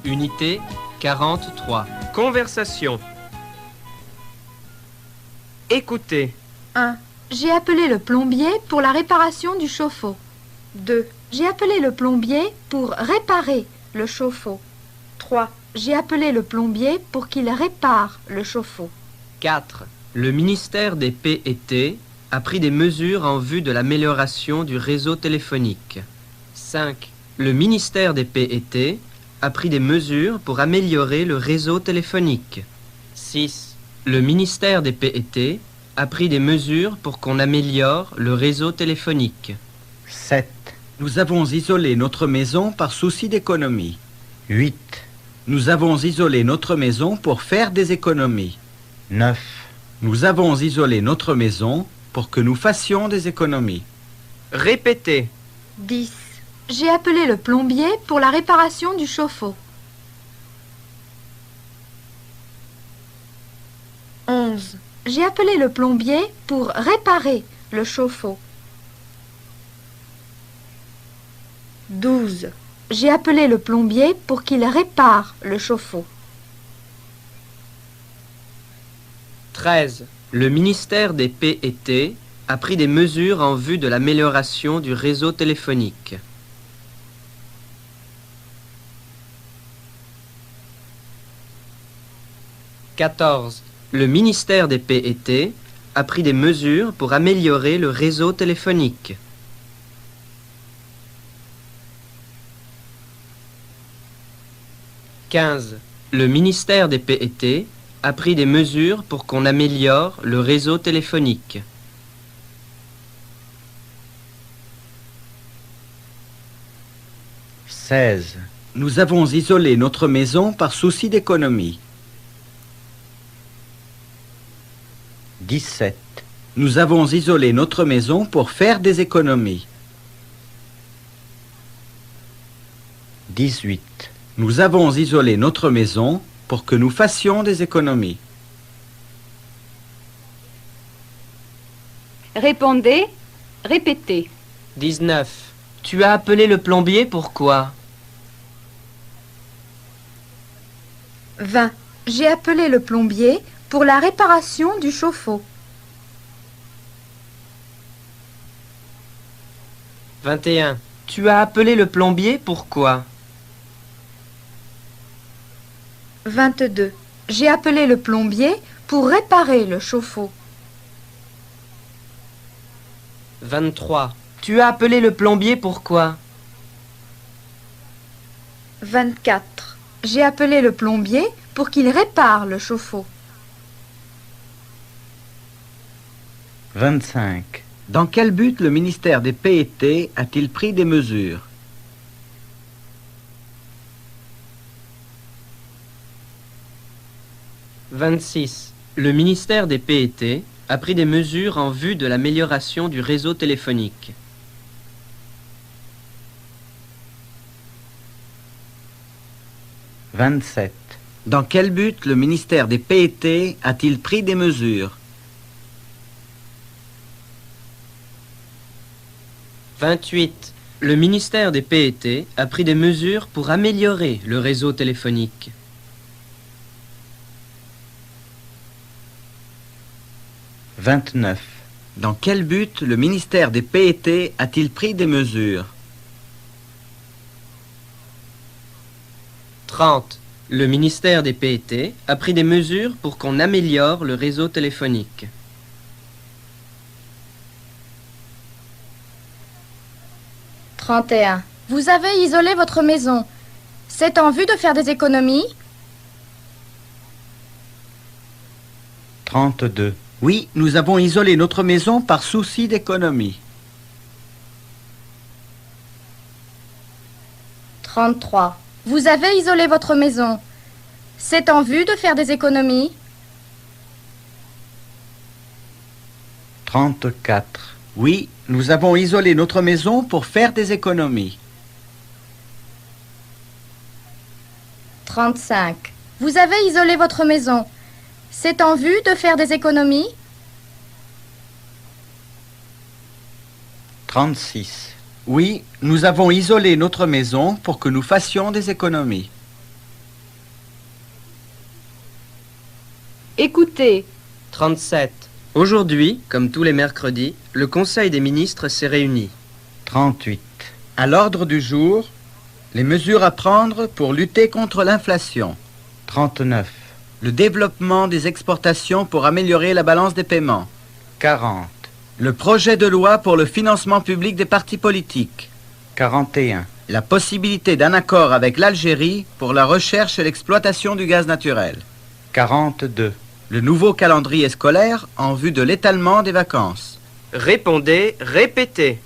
Unité 43. Conversation. Écoutez. 1. J'ai appelé le plombier pour la réparation du chauffe-eau. 2. J'ai appelé le plombier pour réparer le chauffe-eau. 3. J'ai appelé le plombier pour qu'il répare le chauffe-eau. 4. Le ministère des P&T a pris des mesures en vue de l'amélioration du réseau téléphonique. 5. Le ministère des P&T a pris des mesures pour améliorer le réseau téléphonique. 6. Le ministère des P&T a pris des mesures pour qu'on améliore le réseau téléphonique. 7. Nous avons isolé notre maison par souci d'économie. 8. Nous avons isolé notre maison pour faire des économies. 9. Nous avons isolé notre maison pour que nous fassions des économies. Répétez. 10. J'ai appelé le plombier pour la réparation du chauffe-eau. 11. J'ai appelé le plombier pour réparer le chauffe-eau. 12. J'ai appelé le plombier pour qu'il répare le chauffe-eau. 13. Le ministère des P&T a pris des mesures en vue de l'amélioration du réseau téléphonique. 14. Le ministère des P&T a pris des mesures pour améliorer le réseau téléphonique. 15. Le ministère des P&T a pris des mesures pour qu'on améliore le réseau téléphonique. 16. Nous avons isolé notre maison par souci d'économie. 17. Nous avons isolé notre maison pour faire des économies. 18. Nous avons isolé notre maison pour que nous fassions des économies. Répondez, répétez. 19. Tu as appelé le plombier pourquoi? 20. J'ai appelé le plombier pour la réparation du chauffe-eau. 21. Tu as appelé le plombier pourquoi? 22. J'ai appelé le plombier pour réparer le chauffe-eau. 23. Tu as appelé le plombier pourquoi? 24. J'ai appelé le plombier pour qu'il répare le chauffe-eau. 25. Dans quel but le ministère des P&T a-t-il pris des mesures? 26. Le ministère des P&T a pris des mesures en vue de l'amélioration du réseau téléphonique. 27. Dans quel but le ministère des P&T a-t-il pris des mesures? 28. Le ministère des P&T a pris des mesures pour améliorer le réseau téléphonique. 29. Dans quel but le ministère des P&T a-t-il pris des mesures? 30. Le ministère des P&T a pris des mesures pour qu'on améliore le réseau téléphonique. 31. Vous avez isolé votre maison. C'est en vue de faire des économies? 32. Oui, nous avons isolé notre maison par souci d'économie. 33. Vous avez isolé votre maison. C'est en vue de faire des économies? 34. Oui, nous avons isolé notre maison pour faire des économies. 35. Vous avez isolé votre maison. C'est en vue de faire des économies? 36. Oui, nous avons isolé notre maison pour que nous fassions des économies. Écoutez. 37. Aujourd'hui, comme tous les mercredis, le Conseil des ministres s'est réuni. 38. À l'ordre du jour, les mesures à prendre pour lutter contre l'inflation. 39. Le développement des exportations pour améliorer la balance des paiements. 40. Le projet de loi pour le financement public des partis politiques. 41. La possibilité d'un accord avec l'Algérie pour la recherche et l'exploitation du gaz naturel. 42. Le nouveau calendrier scolaire en vue de l'étalement des vacances. Répondez, répétez.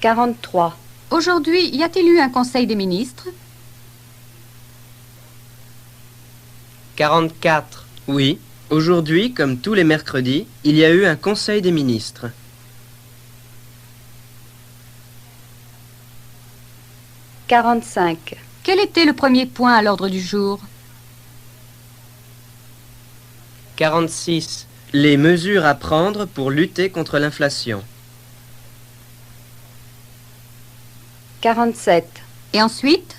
43. Aujourd'hui, y a-t-il eu un conseil des ministres? 44. Oui, aujourd'hui, comme tous les mercredis, il y a eu un Conseil des ministres. 45. Quel était le premier point à l'ordre du jour? 46. Les mesures à prendre pour lutter contre l'inflation. 47. Et ensuite?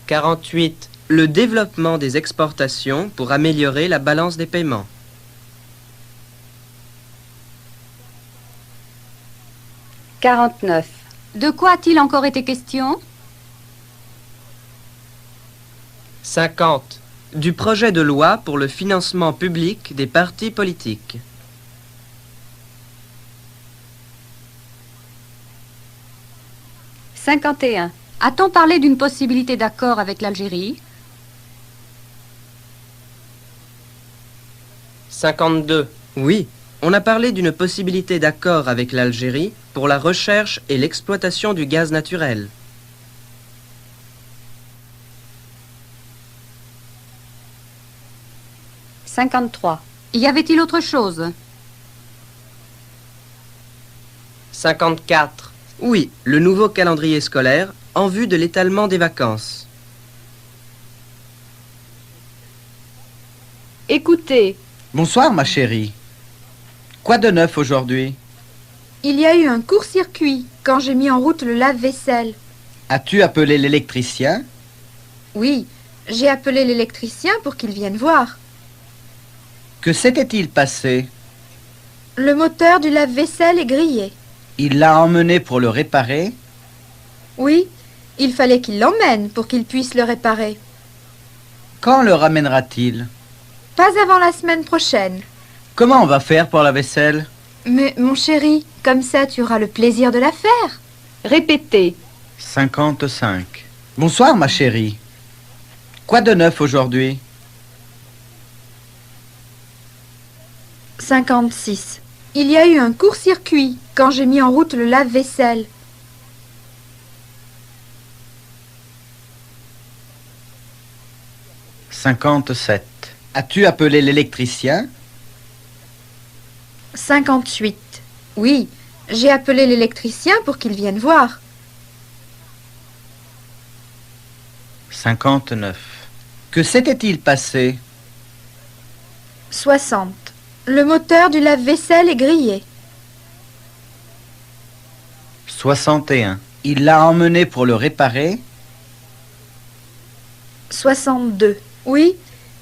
48. Le développement des exportations pour améliorer la balance des paiements. 49. De quoi a-t-il encore été question? 50. Du projet de loi pour le financement public des partis politiques. 51. A-t-on parlé d'une possibilité d'accord avec l'Algérie? 52. Oui, on a parlé d'une possibilité d'accord avec l'Algérie pour la recherche et l'exploitation du gaz naturel. 53. Y avait-il autre chose? 54. Oui, le nouveau calendrier scolaire en vue de l'étalement des vacances. Écoutez. Bonsoir, ma chérie. Quoi de neuf aujourd'hui? Il y a eu un court-circuit quand j'ai mis en route le lave-vaisselle. As-tu appelé l'électricien? Oui, j'ai appelé l'électricien pour qu'il vienne voir. Que s'était-il passé? Le moteur du lave-vaisselle est grillé. Il l'a emmené pour le réparer? Oui, il fallait qu'il l'emmène pour qu'il puisse le réparer. Quand le ramènera-t-il? Pas avant la semaine prochaine. Comment on va faire pour la vaisselle? Mais mon chéri, comme ça tu auras le plaisir de la faire. Répétez. 55. Bonsoir, ma chérie. Quoi de neuf aujourd'hui? 56. Il y a eu un court-circuit quand j'ai mis en route le lave-vaisselle. 57. As-tu appelé l'électricien? 58. Oui, j'ai appelé l'électricien pour qu'il vienne voir. 59. Que s'était-il passé? 60. Le moteur du lave-vaisselle est grillé. 61. Il l'a emmené pour le réparer? 62. Oui,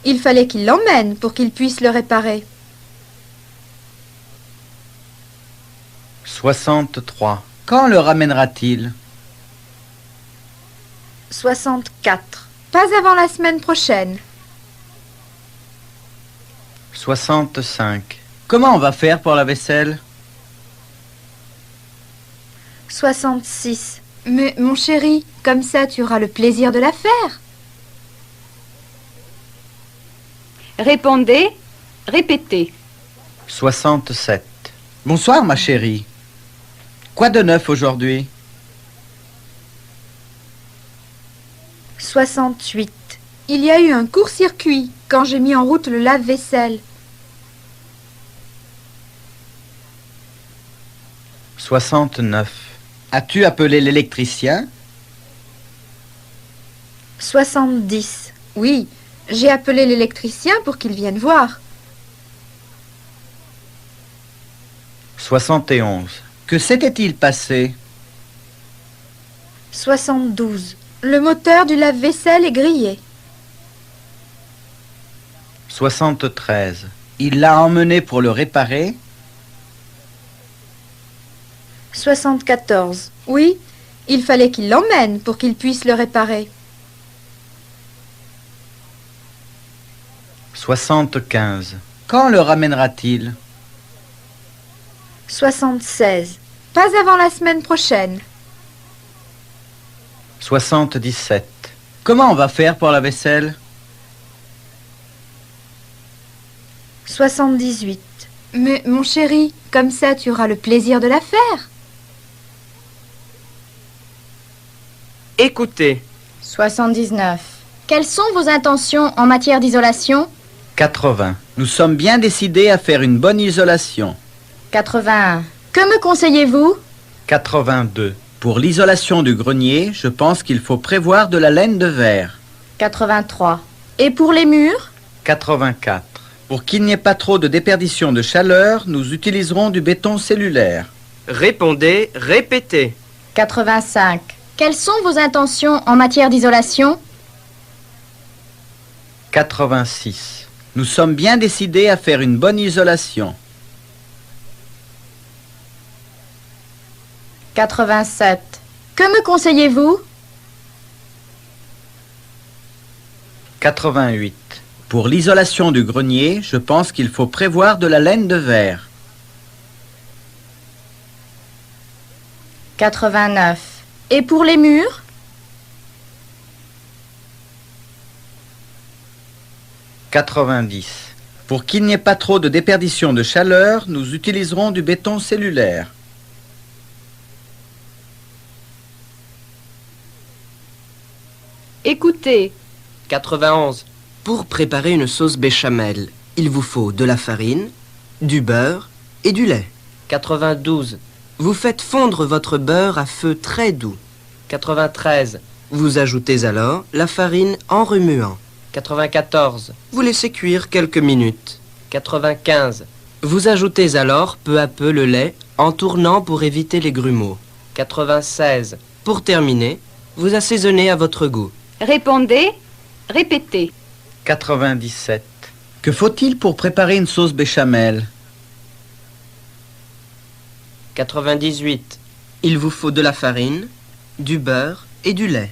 il fallait qu'il l'emmène pour qu'il puisse le réparer. 63. Quand le ramènera-t-il? 64. Pas avant la semaine prochaine. 65. Comment on va faire pour la vaisselle? 66. Mais mon chéri, comme ça tu auras le plaisir de la faire. Répondez. Répétez. 67. Bonsoir, ma chérie. Quoi de neuf aujourd'hui? 68. Il y a eu un court-circuit quand j'ai mis en route le lave-vaisselle. 69. As-tu appelé l'électricien? 70. Oui, j'ai appelé l'électricien pour qu'il vienne voir. 71. Que s'était-il passé? 72. Le moteur du lave-vaisselle est grillé. 73. Il l'a emmené pour le réparer. 74. Oui, il fallait qu'il l'emmène pour qu'il puisse le réparer. 75. Quand le ramènera-t-il? 76. Pas avant la semaine prochaine. 77. Comment on va faire pour la vaisselle? 78. Mais mon chéri, comme ça tu auras le plaisir de la faire. Écoutez. 79. Quelles sont vos intentions en matière d'isolation? 80. Nous sommes bien décidés à faire une bonne isolation. 81. Que me conseillez-vous? 82. Pour l'isolation du grenier, je pense qu'il faut prévoir de la laine de verre. 83. Et pour les murs? 84. Pour qu'il n'y ait pas trop de déperdition de chaleur, nous utiliserons du béton cellulaire. Répondez, répétez. 85. Quelles sont vos intentions en matière d'isolation? 86. Nous sommes bien décidés à faire une bonne isolation. 87. Que me conseillez-vous? 88. Pour l'isolation du grenier, je pense qu'il faut prévoir de la laine de verre. 89. Et pour les murs? 90. Pour qu'il n'y ait pas trop de déperdition de chaleur, nous utiliserons du béton cellulaire. Écoutez. 91. Pour préparer une sauce béchamel, il vous faut de la farine, du beurre et du lait. 92. Vous faites fondre votre beurre à feu très doux. 93. Vous ajoutez alors la farine en remuant. 94. Vous laissez cuire quelques minutes. 95. Vous ajoutez alors peu à peu le lait en tournant pour éviter les grumeaux. 96. Pour terminer, vous assaisonnez à votre goût. Répondez. Répétez. 97. Que faut-il pour préparer une sauce béchamel? 98. Il vous faut de la farine, du beurre et du lait.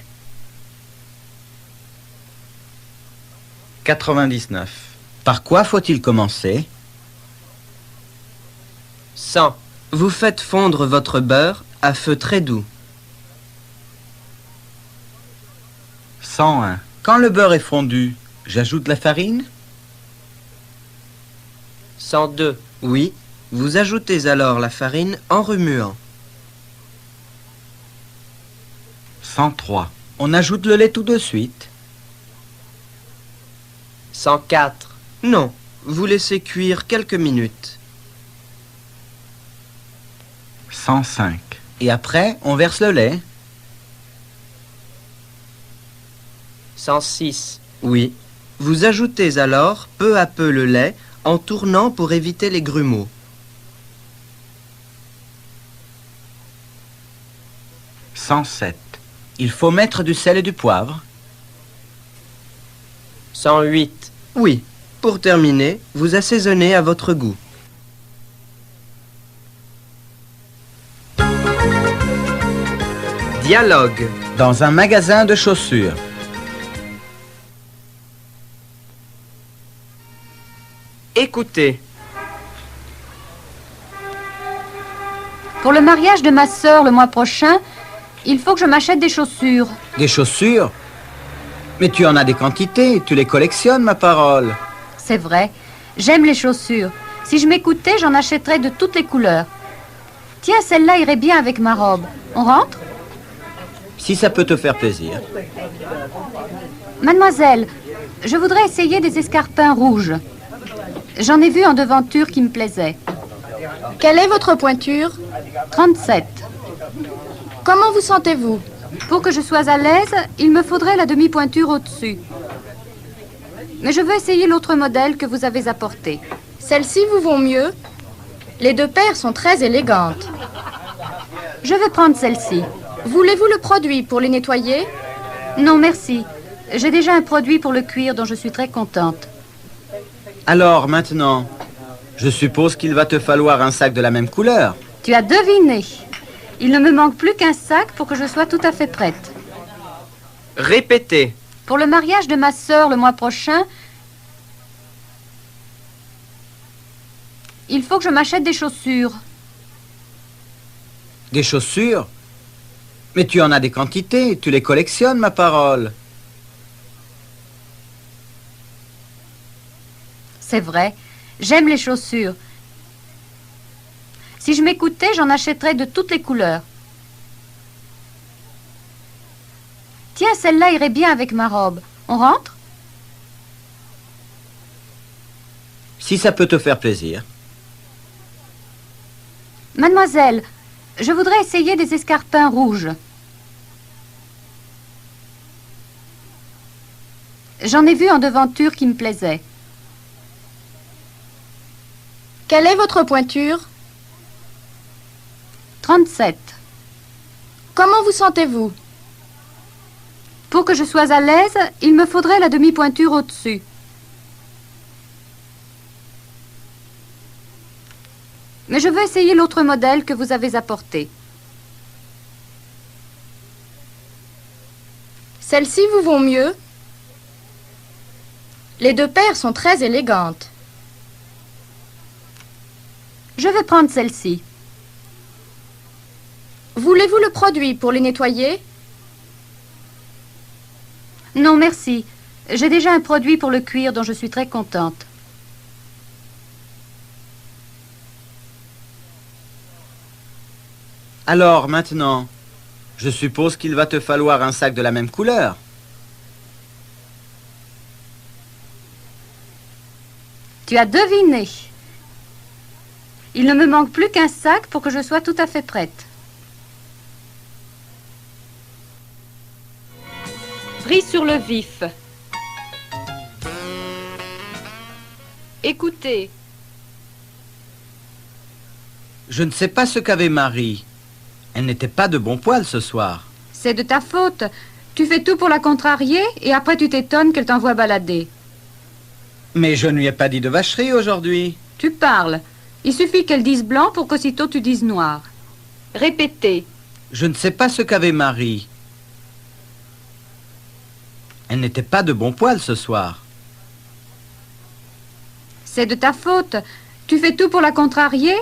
99. Par quoi faut-il commencer? 100. Vous faites fondre votre beurre à feu très doux. 101. Quand le beurre est fondu, j'ajoute la farine? 102. Oui, vous ajoutez alors la farine en remuant. 103. On ajoute le lait tout de suite? 104. Non, vous laissez cuire quelques minutes. 105. Et après, on verse le lait? 106. Oui, vous ajoutez alors peu à peu le lait en tournant pour éviter les grumeaux. 107. Il faut mettre du sel et du poivre? 108. Oui, pour terminer, vous assaisonnez à votre goût. Dialogue. Dans un magasin de chaussures. Écoutez. Pour le mariage de ma sœur le mois prochain, il faut que je m'achète des chaussures. Des chaussures? Mais tu en as des quantités, tu les collectionnes, ma parole. C'est vrai, j'aime les chaussures. Si je m'écoutais, j'en achèterais de toutes les couleurs. Tiens, celle-là irait bien avec ma robe. On rentre? Si ça peut te faire plaisir. Mademoiselle, je voudrais essayer des escarpins rouges. J'en ai vu en devanture qui me plaisaient. Quelle est votre pointure? 37. Comment vous sentez-vous? Pour que je sois à l'aise, il me faudrait la demi-pointure au-dessus. Mais je veux essayer l'autre modèle que vous avez apporté. Celles-ci vous vont mieux? Les deux paires sont très élégantes. Je vais prendre celle-ci. Voulez-vous le produit pour les nettoyer? Non, merci. J'ai déjà un produit pour le cuir dont je suis très contente. Alors, maintenant, je suppose qu'il va te falloir un sac de la même couleur. Tu as deviné. Il ne me manque plus qu'un sac pour que je sois tout à fait prête. Répétez. Pour le mariage de ma sœur le mois prochain, il faut que je m'achète des chaussures. Des chaussures? Mais tu en as des quantités, tu les collectionnes, ma parole. C'est vrai, j'aime les chaussures. Si je m'écoutais, j'en achèterais de toutes les couleurs. Tiens, celle-là irait bien avec ma robe. On rentre? Si ça peut te faire plaisir. Mademoiselle, je voudrais essayer des escarpins rouges. J'en ai vu en devanture qui me plaisaient. Quelle est votre pointure? 37. Comment vous sentez-vous? Pour que je sois à l'aise, il me faudrait la demi-pointure au-dessus. Mais je veux essayer l'autre modèle que vous avez apporté. Celles-ci vous vont mieux? Les deux paires sont très élégantes. Je vais prendre celle-ci. Voulez-vous le produit pour les nettoyer? Non, merci. J'ai déjà un produit pour le cuir dont je suis très contente. Alors, maintenant, je suppose qu'il va te falloir un sac de la même couleur. Tu as deviné. Il ne me manque plus qu'un sac pour que je sois tout à fait prête. Pris sur le vif. Écoutez. Je ne sais pas ce qu'avait Marie. Elle n'était pas de bon poil ce soir. C'est de ta faute. Tu fais tout pour la contrarier et après tu t'étonnes qu'elle t'envoie balader. Mais je ne lui ai pas dit de vacherie aujourd'hui. Tu parles. Il suffit qu'elle dise blanc pour qu'aussitôt tu dises noir. Répétez. Je ne sais pas ce qu'avait Marie. Elle n'était pas de bon poil ce soir. C'est de ta faute. Tu fais tout pour la contrarier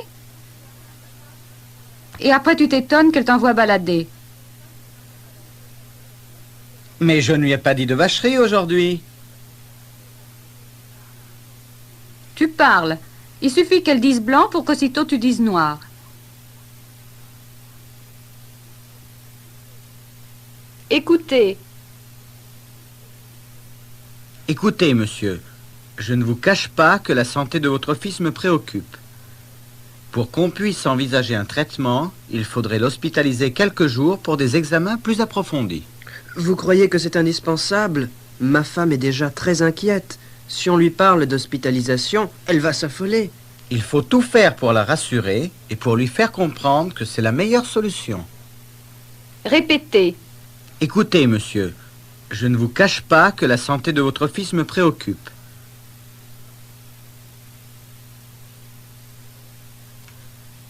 et après tu t'étonnes qu'elle t'envoie balader. Mais je ne lui ai pas dit de vacherie aujourd'hui. Tu parles. Il suffit qu'elle dise blanc pour qu'aussitôt tu dises noir. Écoutez. Écoutez, monsieur, je ne vous cache pas que la santé de votre fils me préoccupe. Pour qu'on puisse envisager un traitement, il faudrait l'hospitaliser quelques jours pour des examens plus approfondis. Vous croyez que c'est indispensable? Ma femme est déjà très inquiète. Si on lui parle d'hospitalisation, elle va s'affoler. Il faut tout faire pour la rassurer et pour lui faire comprendre que c'est la meilleure solution. Répétez. Écoutez, monsieur, je ne vous cache pas que la santé de votre fils me préoccupe.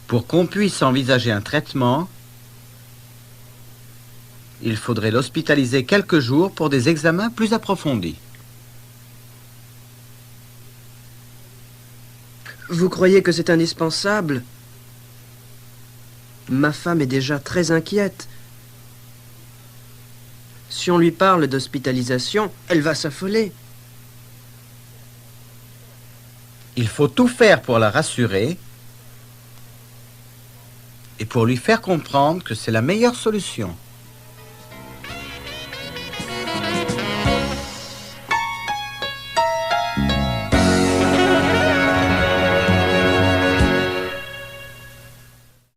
Pour qu'on puisse envisager un traitement, il faudrait l'hospitaliser quelques jours pour des examens plus approfondis. Vous croyez que c'est indispensable? Ma femme est déjà très inquiète. Si on lui parle d'hospitalisation, elle va s'affoler. Il faut tout faire pour la rassurer et pour lui faire comprendre que c'est la meilleure solution.